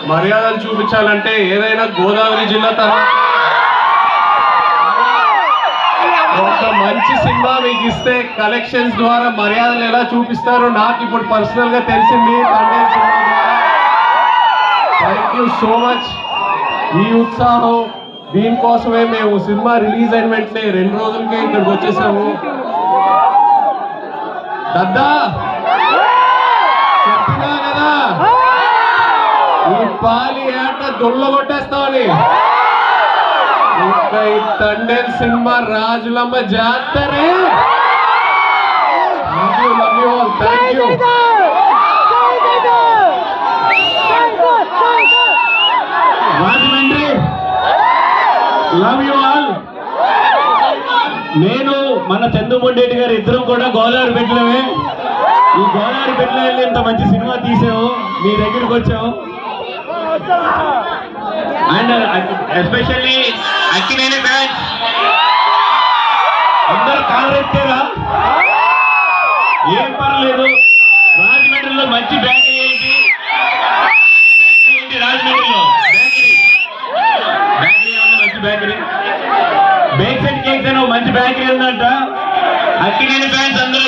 మర్యాదలు చూపించాలంటే ఏదైనా గోదావరి జిల్లా తర్వాత ఒక మంచి సినిమా మీకు ఇస్తే కలెక్షన్స్ ద్వారా మర్యాదలు ఎలా చూపిస్తారో నాకు ఇప్పుడు పర్సనల్ గా తెలిసింది తండేల్ సినిమా ద్వారా. Thank you so much. ఈ ఉత్సాహం దీనికోసమే మేము సినిమా రిలీజ్ అయిన వెంటనే 2 రోజులకే ఇక్కడికి వచ్చేసాము. దద్దా చెప్పినా కదా ఈ పాలి ఏట దొల్ల కొట్టేస్తామని. ఇంకా ఈ తండేల్ సినిమా రాజులమ్మ జాతరే. Love you all. Thank you. Rajahmundry love you all. నేను మన చంద్రమోహన్ గారు ఇద్దరం కూడా గోదావరి బిడ్డలమే. ఈ గోదావరి బిడ్డలో వెళ్ళి ఇంత మంచి సినిమా తీసాము, మీ దగ్గరికి వచ్చాము. అండ్ ఎస్పెషల్లీ అక్కినేని ఫ్యాన్స్ అందరు కాలరెత్తారా? ఏం పర్లేదు. రాజమండ్రిలో మంచి బేకరీ ఏంటి? రాజమండ్రిలో బేకరీ మంచి బేకరీ, బేక్స్ అండ్ కేక్స్ అని మంచి బేకరీ ఉందంట. అక్కినేని ఫ్యాన్స్ అందరూ